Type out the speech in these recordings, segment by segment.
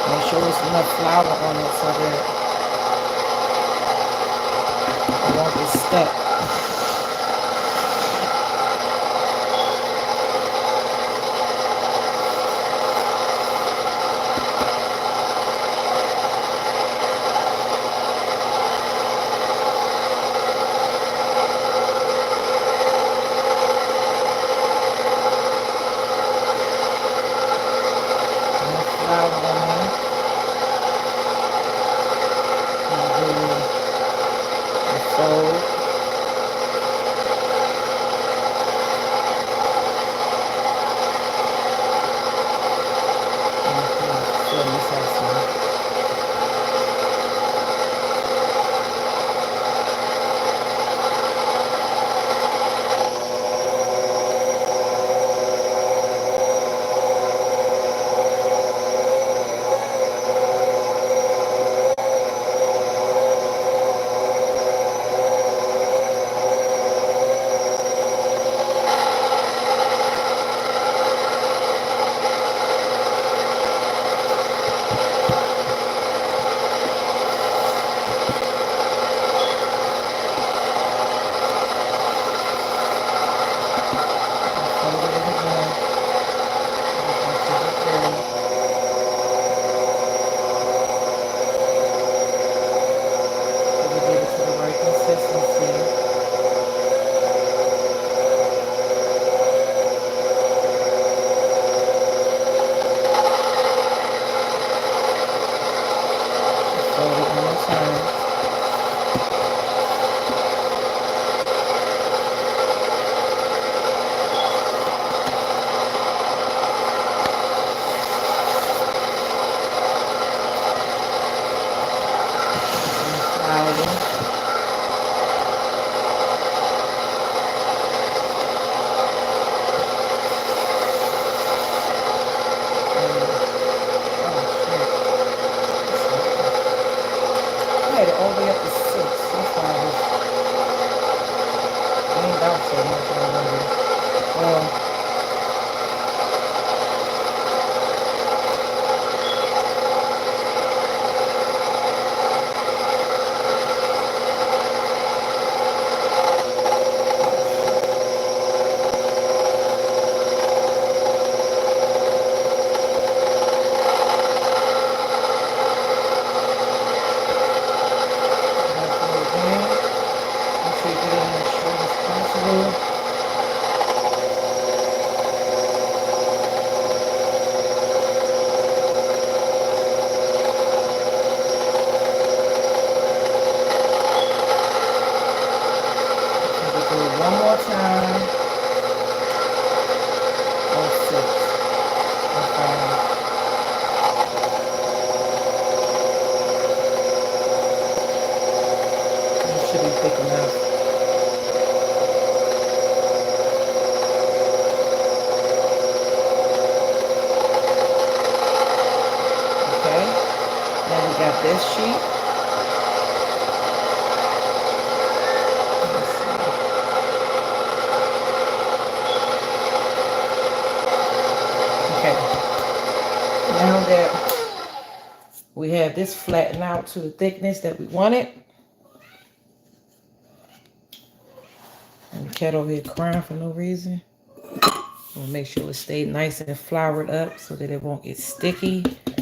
Make sure there's enough flour on it so that it won't get stuck. Enough flour on there. And do the fold. Fill this out some. Fold it again. Until it's good. So we get it to the right consistency. Fold it one more time. Put some more flour. And oh shit, it's okay. I had it all the way up to 6. That's why I was leaned out so much already. Well, oh shit. Put it up there again. Make sure you get it in as short as possible. Okay, we do it one more time. Or 6 or 5. It should be thick enough. Okay. Now we got this sheet. Let me see. Okay. Now that we have this flattened out to the thickness that we wanted, and the cat over here crying for no reason. We'll make sure it stays nice and floured up so that it won't get sticky. It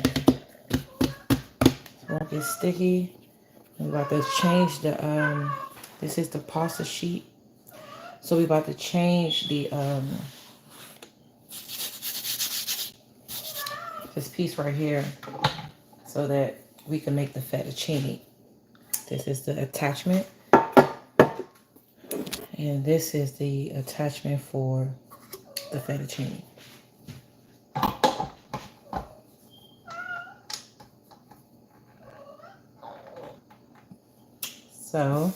won't get sticky. We're about to change the this is the pasta sheet. So we're about to change the this piece right here so that we can make the fettuccine. This is the attachment. And this is the attachment for the fettuccine. So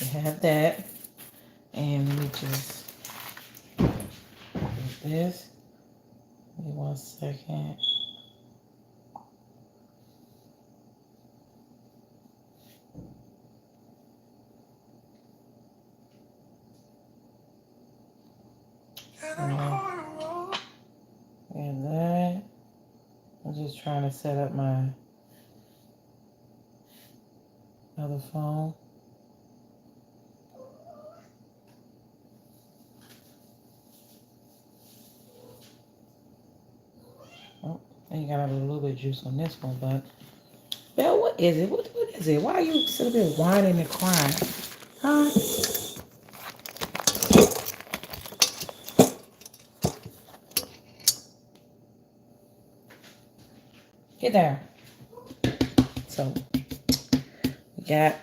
we have that, and we just do this. Give me 1 second. And that. just trying to set up my other phone. Oh, and you got a little bit of juice on this one, but Belle, what is it? What is it? Why are you sitting there whining and crying? Huh? Get down. So we got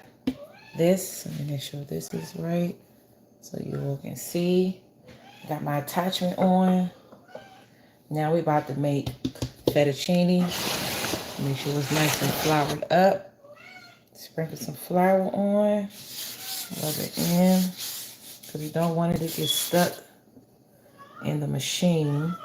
this. Let me make sure this is right so you all can see. Got my attachment on. Now we about to make fettuccine. Make sure it's nice and floured up. Sprinkle some flour on. Rub it in. Because you don't want it to get stuck in the machine.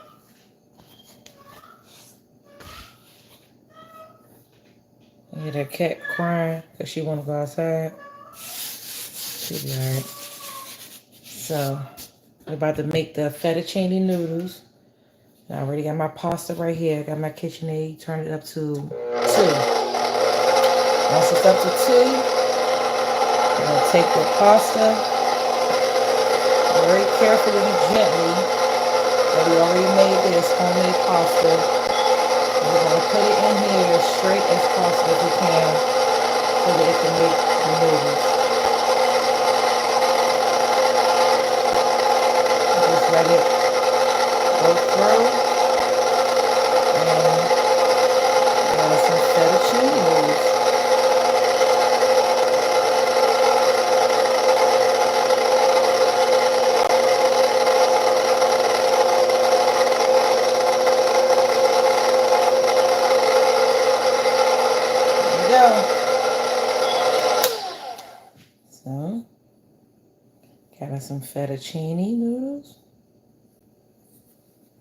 You hear that cat crying because she want to go outside. She'll be alright. So, we're about to make the fettuccine noodles. I already got my pasta right here. I got my KitchenAid. Turn it up to 2. Once it's up to 2, I'm going to take the pasta very carefully and gently. But we already made this homemade pasta. And we're going to put it in here as straight as possible as we can so that it can make the noodles. Just let it go through. And some fettuccine noodles. So, got some fettuccine noodles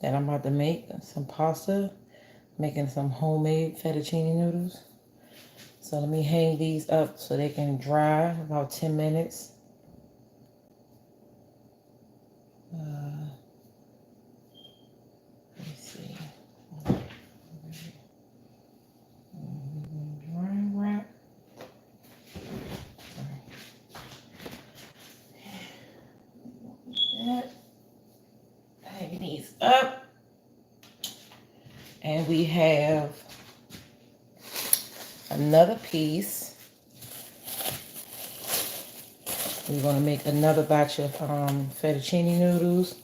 that I'm about to make. Some pasta, making some homemade fettuccine noodles. So let me hang these up so they can dry about 10 minutes. Let me see. Dry wrap. Hang these up. And we have another piece. We're going to make another batch of fettuccine noodles.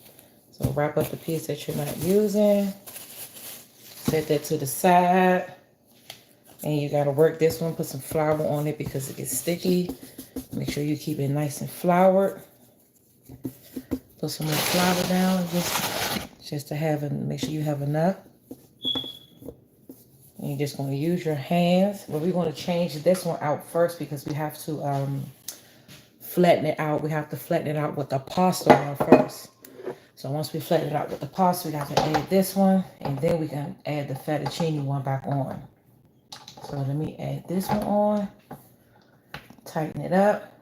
So wrap up the piece that you're not using. Set that to the side. And you got to work this one. Put some flour on it because it gets sticky. Make sure you keep it nice and floured. Put some more flour down just to have make sure you have enough. And you're just going to use your hands. But we're going to change this one out first because we have to flatten it out. We have to flatten it out with the pasta one first. So once we flatten it out with the pasta, we have to add this one. And then we can add the fettuccine one back on. So let me add this one on. Tighten it up.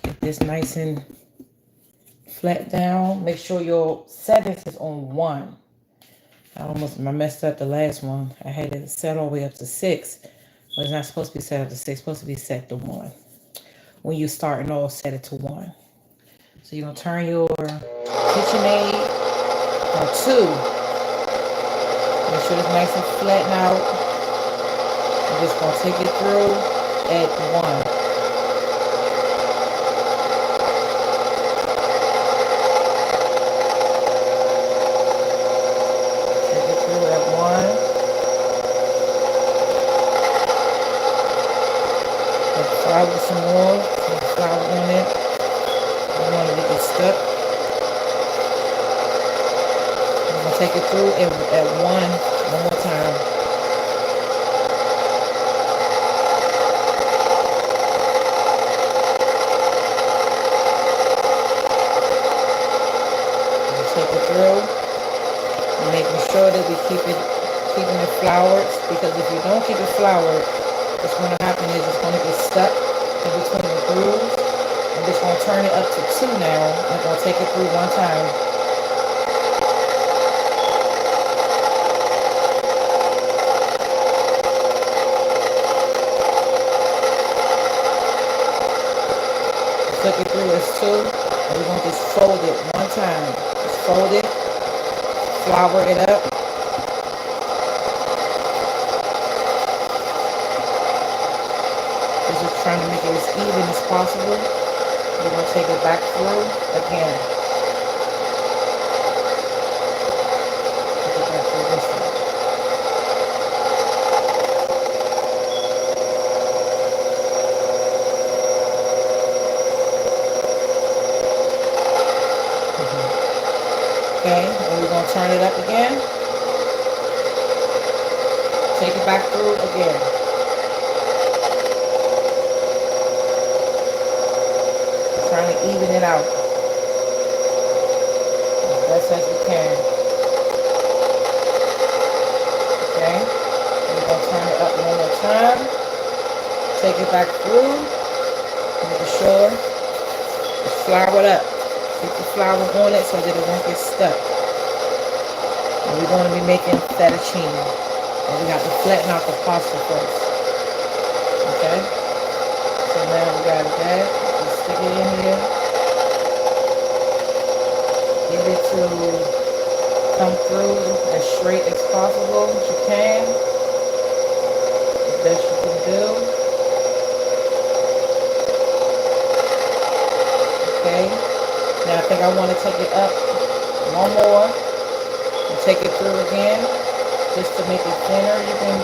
Get this nice and flat down. Make sure your settings is on 1. I messed up the last one. I had it set all the way up to 6. But it's not supposed to be set up to 6. It's supposed to be set to 1. When you're starting off, set it to 1. So you're going to turn your KitchenAid on 2. Make sure it's nice and flatten out. I'm just going to take it through at 1. Flour some more, some flour on it. I don't want it to get stuck. I'm going to take it through at 1 more time. Take it through. And making sure that we keeping it floured, because if you don't keep it floured, what's going to happen is it's going to get stuck in between the grooves. I'm just going to turn it up to 2 now. I'm going to take it through one time. fold it, flour it up. We're just trying to make it as even as possible. We're going to take it back through again. Take it back through this way. Okay, and we're going to turn it up again. Take it back through again. Trying to even it out as best as we can. Okay, we're going to turn it up one more time. Take it back through. Make sure it's floured up. Keep the flour on it so that it won't get stuck. And we're going to be making fettuccine. And we got to flatten out the pasta first. Okay? So now we got that. Just stick it in here. Get it to come through as straight as possible as you can. The best you can do. Okay? Now I think I want to take it up one more and take it through again just to make it thinner. You can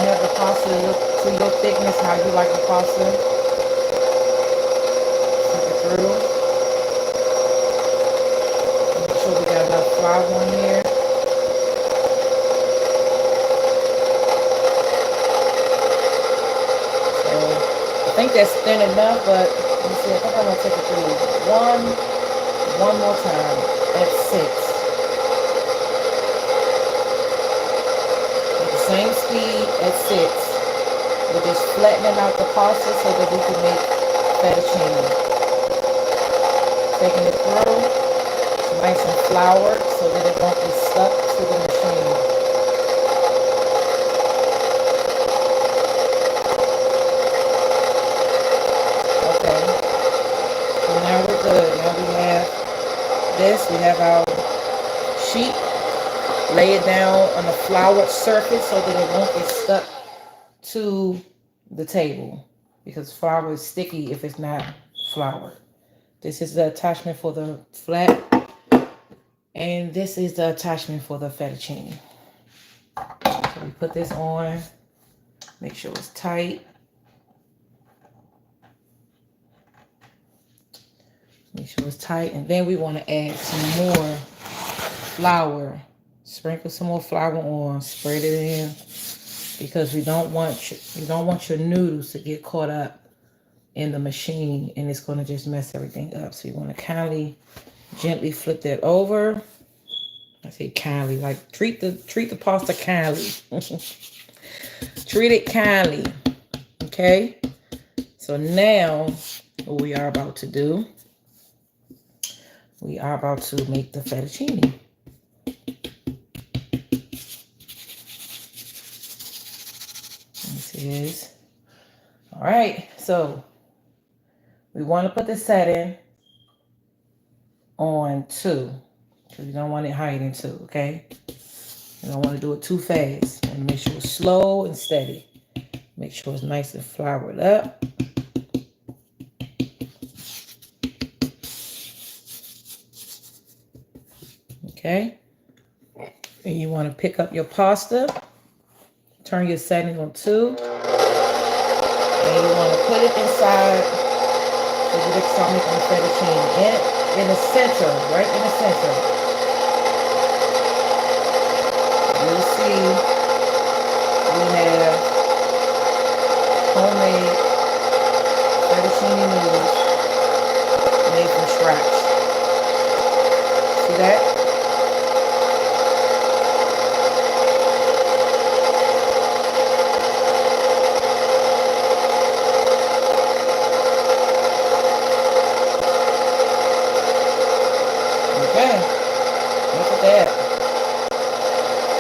have the pasta to your thickness, how you like the pasta. Take it through. Make sure we got enough flour on here. So I think that's thin enough, but let me see, I think I'm going to take it through one more time at 6. At the same speed at 6. We're just flattening out the pasta so that we can make fettuccine. Taking it through, it's nice and floured so that it won't be stuck to the machine. Now we're good. Now we have this. We have our sheet. Lay it down on a floured surface so that it won't get stuck to the table because flour is sticky if it's not floured. This is the attachment for the flat, and this is the attachment for the fettuccine. So we put this on. Make sure it's tight. Make sure it's tight, and then we want to add some more flour. Sprinkle some more flour on, spread it in, because you don't want your noodles to get caught up in the machine, and it's going to just mess everything up. So you want to kindly, gently flip that over. I say kindly, like treat the pasta kindly. Treat it kindly, okay? So now, what we are about to do. We are about to make the fettuccine. This is, all right, so we want to put the setting on 2, because you don't want it higher than 2, okay? You don't want to do it too fast. You want to make sure it's slow and steady. Make sure it's nice and floured up. Okay, and you want to pick up your pasta, turn your setting on 2, and you want to put it inside so you can start making the fettuccine in the center, right in the center. You'll see we have homemade fettuccine noodles made from scratch. See that?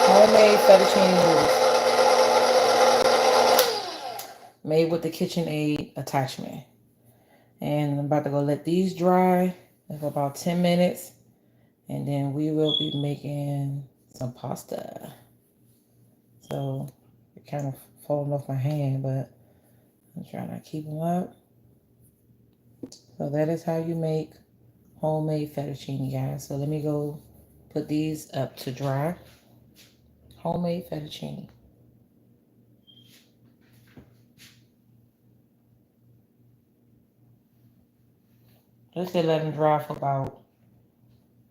Homemade fettuccine noodles made with the KitchenAid attachment. And I'm about to go let these dry for about 10 minutes. And then we will be making some pasta. So it kind of falling off my hand, but I'm trying to keep them up. So that is how you make homemade fettuccine, guys. So let me go put these up to dry. Homemade fettuccine. Let's say let them dry for about,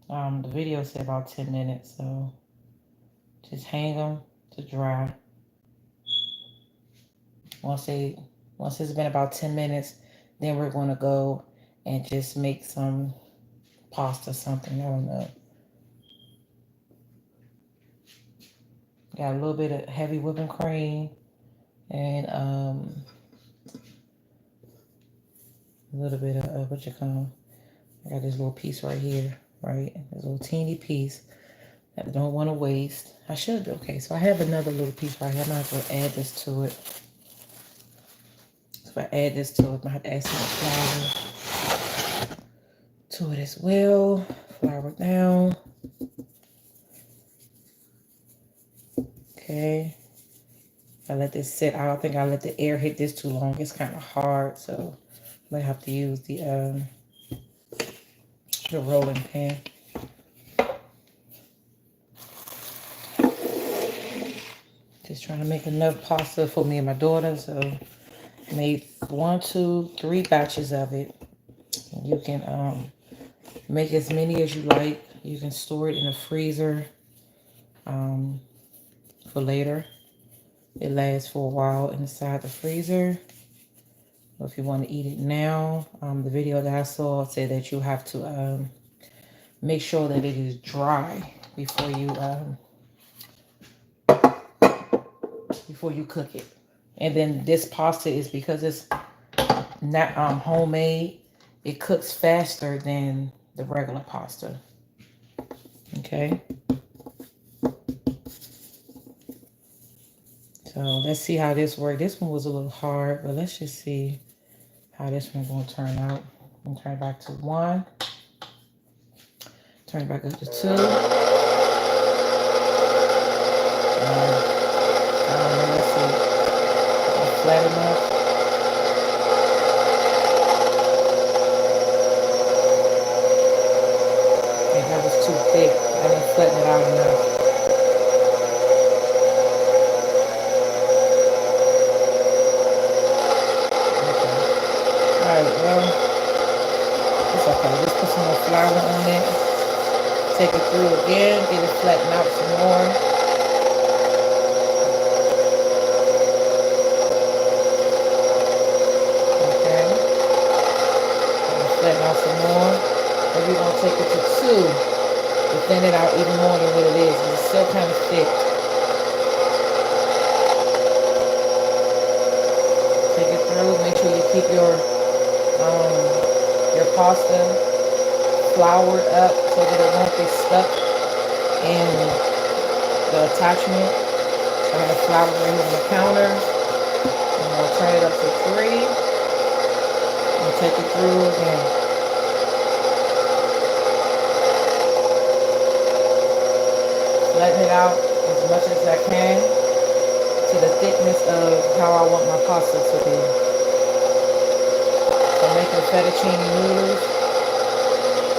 the video said about 10 minutes. So just hang them to dry. Once it's been about 10 minutes, then we're going to go and just make some pasta, something. I don't know. Got a little bit of heavy whipping cream and a little bit of what you call. I got this little piece right here, right? This little teeny piece that I don't want to waste. I should. Okay, so I have another little piece right here. I might as well add this to it. So if I add this to it, I might have to add some flour to it as well. Flour it down. Okay. I let this sit. I don't think I let the air hit this too long. It's kind of hard, so I might have to use the rolling pin. Just trying to make enough pasta for me and my daughter. So I made 1, 2, 3 batches of it. You can make as many as you like. You can store it in the freezer for later. It lasts for a while inside the freezer. If you want to eat it now, the video that I saw said that you have to make sure that it is dry before you cook it. And then this pasta is because it's not homemade. It cooks faster than the regular pasta. Okay. So let's see how this works. This one was a little hard, but let's just see how this one's going to turn out. I'm going to turn it back to 1. Turn it back up to 2. I don't know, let's see. Flat enough. I think that was too thick. I didn't flatten it out enough. It's okay. Just put some more flour on it. Take it through again. Get it flattened out some more. Okay. Flatten out some more. Then we're going to take it to 2 to thin it out even more than what it is. It's still kind of thick. Take it through. Make sure you keep your pasta floured up so that it won't get stuck in the attachment. So I'm going to flour it right here on the counter. I'm going to turn it up to 3 and take it through again. Flatten it out as much as I can to the thickness of how I want my pasta to be. I'm making fettuccine noodles,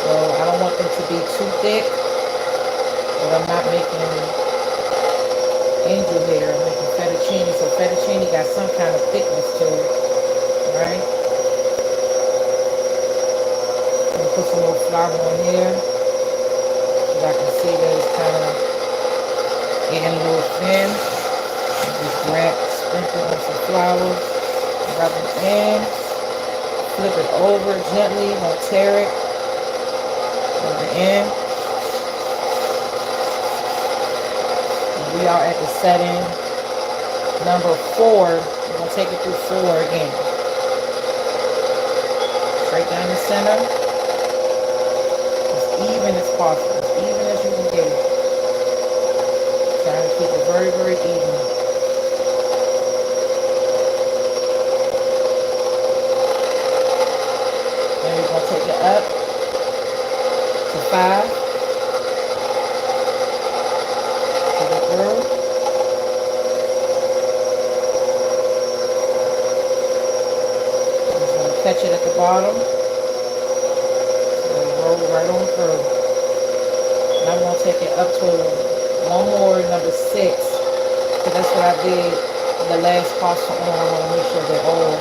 so I don't want them to be too thick, but I'm not making angel hair. I'm making fettuccine, so fettuccine got some kind of thickness to it, right? I'm gonna put some more flour on here, so I can see that it's kind of getting a little thin. Just sprinkle on some flour, rub it in. Flip it over gently, don't tear it. Rub it in. And we are at the setting number 4. We're going to take it through 4 again. Straight down the center. As even as possible. As even as you can get it. Trying to keep it very, very even. Then we're going to take it up to 5. bottom. So roll right on through. And I'm gonna take it up to one more, number 6. Because that's what I did the last pasta on. I want to make sure they're all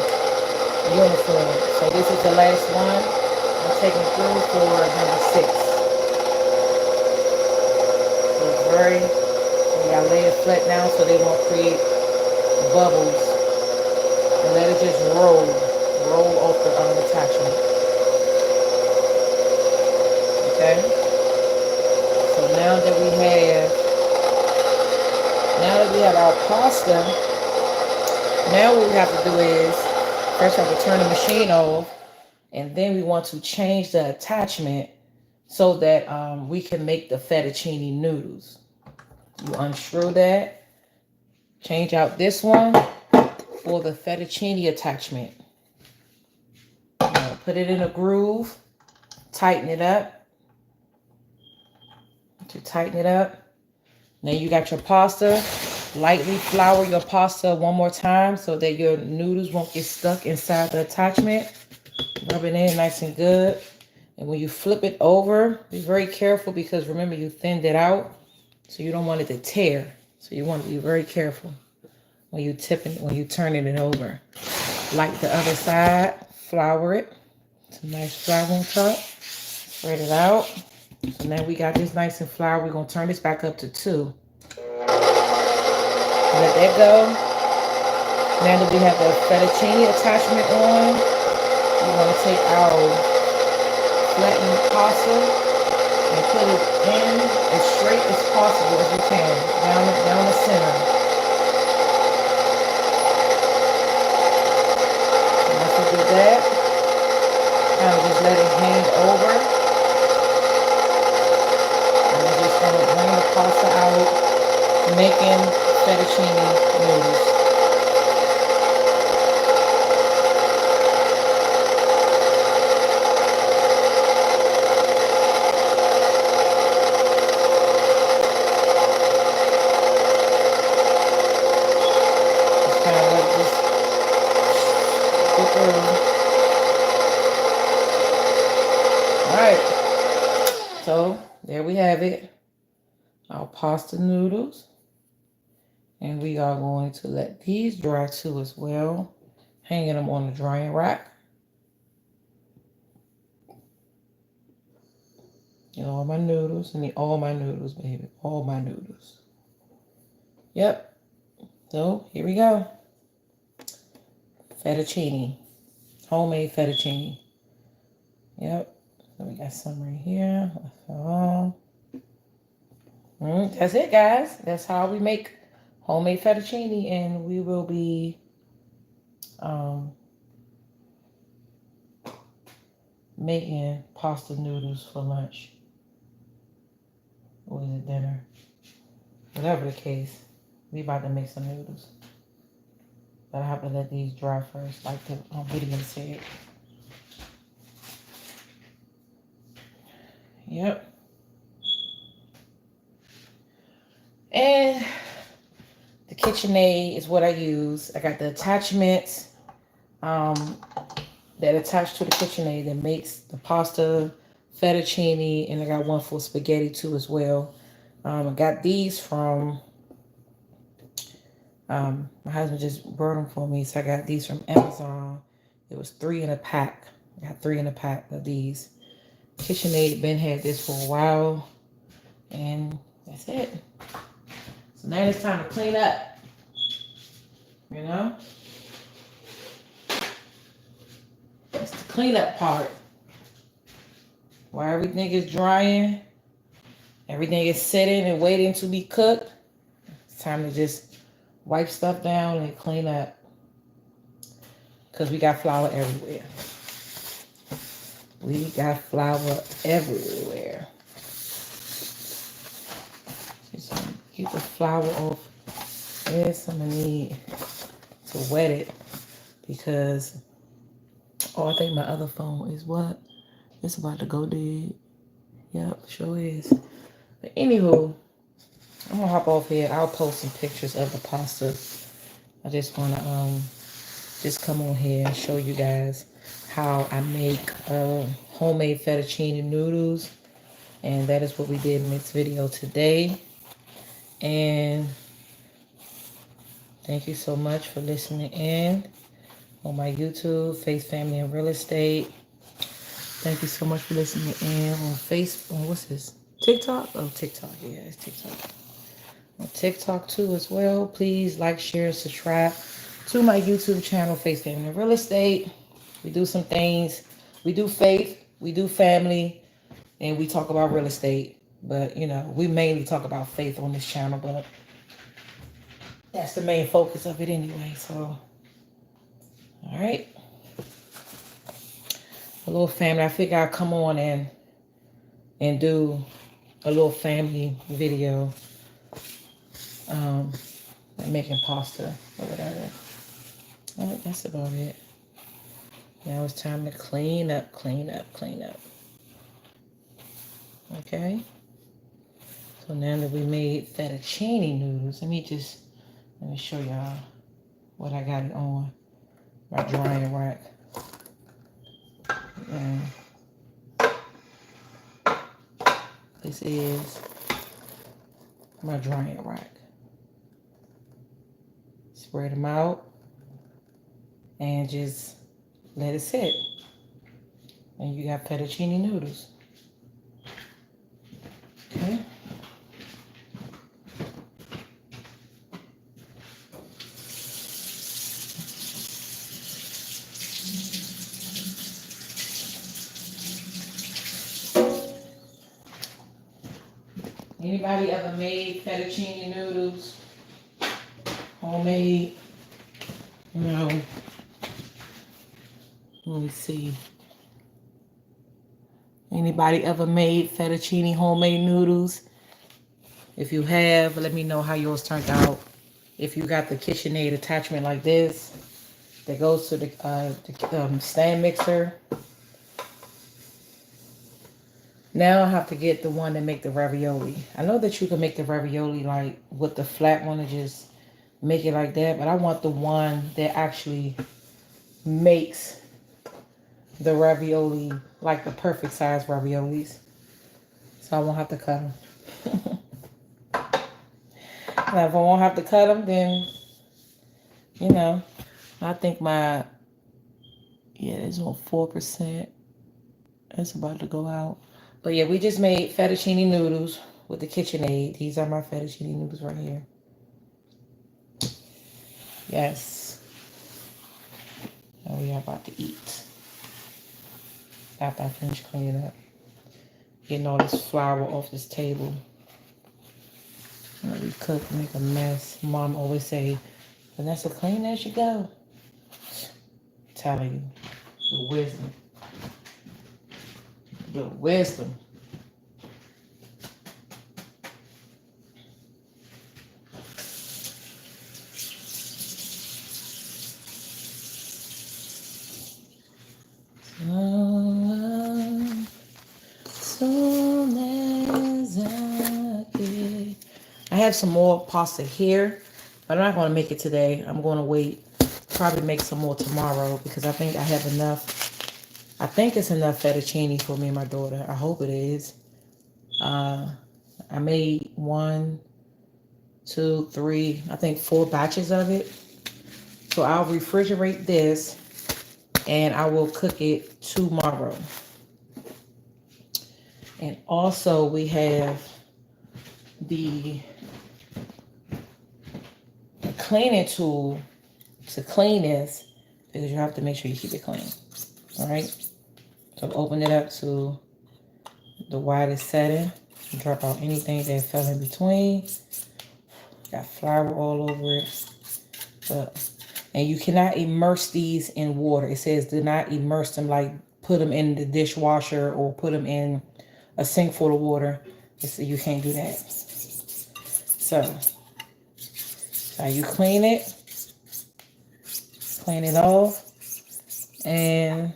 uniform. So this is the last one. I'm taking it through for number 6. So it's very, you gotta lay it flat down so they won't create bubbles. And let it just roll off the attachment. Okay. So now that we have our pasta, now what we have to do is first have to turn the machine off, and then we want to change the attachment so that we can make the fettuccine noodles. You unscrew that, change out this one for the fettuccine attachment. Put it in a groove, tighten it up. To tighten it up. Now you got your pasta. Lightly flour your pasta one more time so that your noodles won't get stuck inside the attachment. Rub it in nice and good. And when you flip it over, be very careful because remember you thinned it out. So you don't want it to tear. So you want to be very careful when you turning it over. Like the other side, flour it. Some nice flour on top. Spread it out. So now we got this nice and flour. We're going to turn this back up to 2. Let that go. Now that we have the fettuccine attachment on, we want to take our flattened pasta and put it in as straight as possible as you can, down the center. And once you do that, kind of just let it hang over. And we're just going to bring the pasta out, making fettuccine noodles. Just kind of let this go through. Alright, so there we have it. Our pasta noodles. And we are going to let these dry too as well. Hanging them on the drying rack. And all my noodles. And all my noodles, baby. All my noodles. Yep. So, here we go. Fettuccine. Homemade fettuccine. Yep. So, we got some right here. That's it, guys. That's how we make homemade fettuccine, and we will be making pasta noodles for lunch. Or is it dinner? Whatever the case, we about to make some noodles. But I have to let these dry first, like the video said. Yep. And the KitchenAid is what I use. I got the attachments that attach to the KitchenAid that makes the pasta, fettuccine, and I got one for spaghetti too as well. I got these from, my husband just brought them for me, so I got these from Amazon. It was 3 in a pack. I got 3 in a pack of these. KitchenAid been had this for a while, and that's it. So now it's time to clean up. You know? It's the cleanup part. While everything is drying, everything is sitting and waiting to be cooked, it's time to just wipe stuff down and clean up. Because we got flour everywhere. We got flour everywhere. Just get the flour off. Yes, I'm going to need to wet it because, oh, I think my other phone is what? It's about to go dead. Yep, sure is. But anywho, I'm going to hop off here. I'll post some pictures of the pasta. I just want to just come on here and show you guys how I make homemade fettuccine noodles. And that is what we did in this video today. And thank you so much for listening in on my YouTube, Faith, Family, and Real Estate. Thank you so much for listening in on Facebook. What's this? TikTok? Oh, TikTok. Yeah, it's TikTok. On TikTok too as well. Please like, share, subscribe to my YouTube channel, Faith, Family, and Real Estate. We do some things. We do faith, we do family, and we talk about real estate. But, you know, we mainly talk about faith on this channel, but that's the main focus of it anyway. So, all right. A little family. I figure I'll come on and do a little family video. Like making pasta or whatever. All right, that's about it. Now it's time to clean up, clean up, clean up. Okay. So now that we made fettuccine noodles, let me show y'all what I got it on. My drying rack. And this is my drying rack. Spread them out and just let it sit. And you got fettuccine noodles. Okay. Anybody ever made fettuccine noodles? Homemade? No. Let me see. Anybody ever made fettuccine homemade noodles? If you have, let me know how yours turned out. If you got the KitchenAid attachment like this, that goes to the stand mixer. Now I have to get the one that make the ravioli. I know that you can make the ravioli like with the flat one and just make it like that, but I want the one that actually makes the ravioli like the perfect size raviolis. So I won't have to cut them. Now if I won't have to cut them, then, you know, I think it's on 4%. It's about to go out. But yeah, we just made fettuccine noodles with the KitchenAid. These are my fettuccine noodles right here. Yes. And we are about to eat. After I finish cleaning up. Getting all this flour off this table. We cook, make a mess. Mom always say, Vanessa, clean as you go. I'm telling you. The wisdom. The wisdom. Soon as I get. I have some more pasta here, but I'm not going to make it today. I'm going to wait. Probably make some more tomorrow because I think I have enough. I think it's enough fettuccine for me and my daughter. I hope it is. I made 1, 2, 3, I think 4 batches of it. So I'll refrigerate this and I will cook it tomorrow. And also we have the cleaning tool to clean this because you have to make sure you keep it clean. All right. So open it up to the widest setting. Drop out anything that fell in between. Got flour all over it. And you cannot immerse these in water. It says do not immerse them, like put them in the dishwasher or put them in a sink full of water. You can't do that. So now you clean it off, and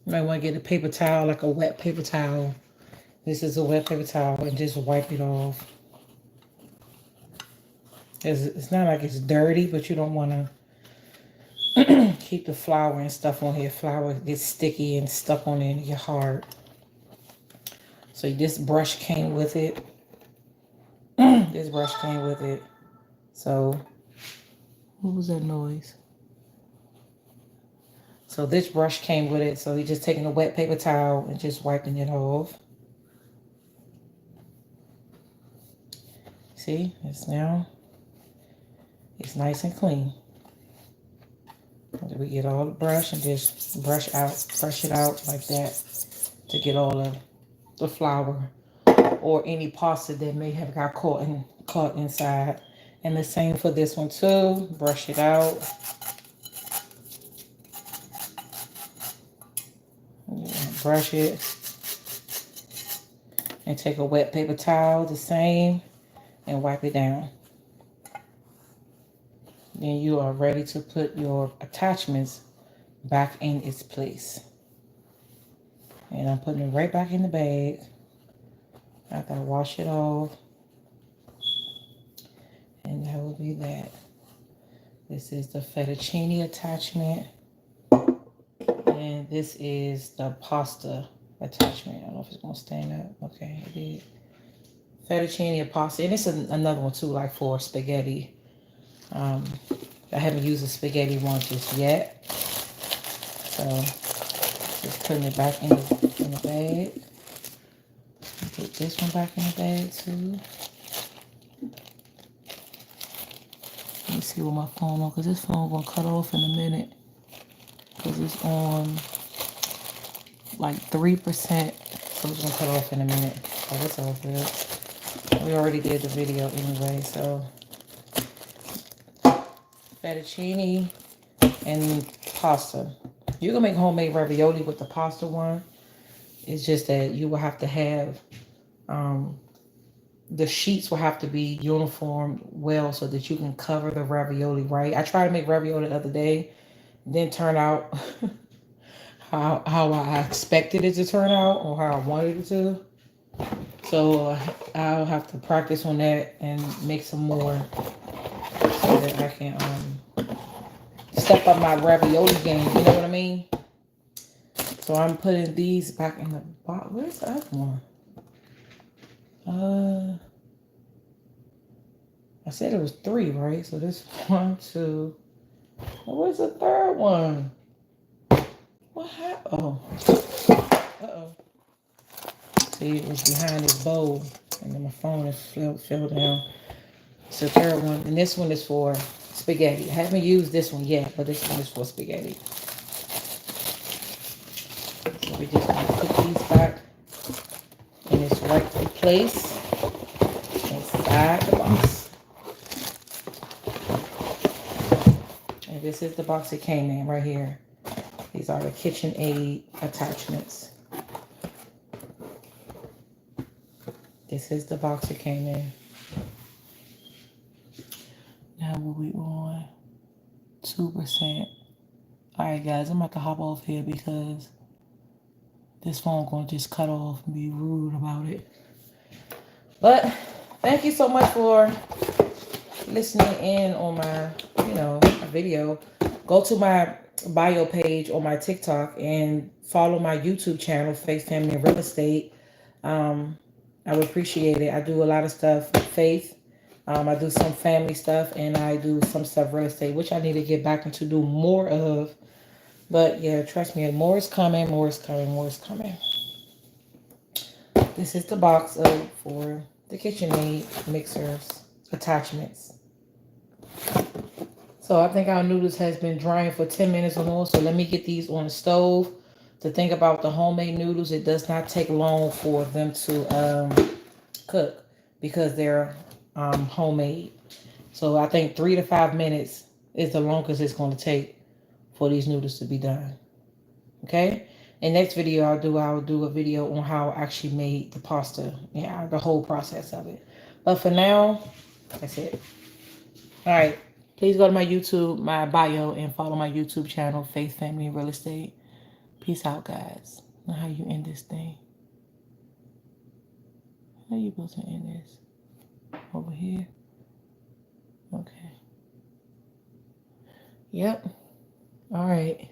you might want to get a paper towel, like a wet paper towel. This is a wet paper towel, and just wipe it off. It's not like it's dirty, but you don't want to Keep the flour and stuff on here. Flour gets sticky and stuck on it and get hard. So this brush came with it. This brush came with it. So, what was that noise? So this brush came with it. So you're just taking a wet paper towel and just wiping it off. See, it's nice and clean. We get all the brush and just brush it out like that to get all of the flour or any pasta that may have got caught inside. And the same for this one too. Brush it out. Brush it. And take a wet paper towel, the same, and wipe it down. Then you are ready to put your attachments back in its place. And I'm putting it right back in the bag after I wash it off. And that will be that. This is the fettuccine attachment. And this is the pasta attachment. I don't know if it's going to stand up. Okay, it did. Fettuccine pasta. And it's another one too, like for spaghetti. I haven't used the spaghetti one just yet. So, just putting it back in the bag. Put this one back in the bag too. Let me see what my phone on, because this phone gonna cut off in a minute. Because it's on like 3%. So it's gonna cut off in a minute. Oh, that's all good. We already did the video anyway, so fettuccine and pasta. You can make homemade ravioli with the pasta one. It's just that you will have to have the sheets will have to be uniform well so that you can cover the ravioli right. I tried to make ravioli the other day. Didn't turn out how I expected it to turn out or how I wanted it to. So I'll have to practice on that and make some more so that I can step up my ravioli game. You know what I mean? So I'm putting these back in the box. Where's the other one? I said it was 3, right? So this 1, 2. Where's the third one? What happened? Oh. Uh-oh. See, it was behind this bowl. And then my phone fell down. It's the third one. And this one is for spaghetti. I haven't used this one yet, but this one is for spaghetti. So we just going to put these back in its rightful place inside the box. And this is the box it came in right here. These are the KitchenAid attachments. This is the box it came in. Now we on 2%. Alright guys, I'm about to hop off here because this phone gonna just cut off and be rude about it. But thank you so much for listening in on my, video. Go to my bio page on my TikTok and follow my YouTube channel, Faith, Family, and Real Estate. I would appreciate it. I do a lot of stuff with Faith. I do some family stuff and I do some stuff real estate, which I need to get back into do more of. But yeah, trust me, more is coming, more is coming, more is coming. This is the box for the KitchenAid mixers attachments. So I think our noodles has been drying for 10 minutes or more. So let me get these on the stove. To think about the homemade noodles, it does not take long for them to cook because they're homemade. So I think 3 to 5 minutes is the longest it's going to take for these noodles to be done. Okay? In next video I'll do a video on how I actually made the pasta. Yeah, the whole process of it. But for now, that's it. Alright. Please go to my YouTube, my bio, and follow my YouTube channel, Faith, Family, and Real Estate. Peace out, guys. Now how you end this thing? How you supposed to end this? Over here? Okay. Yep. All right.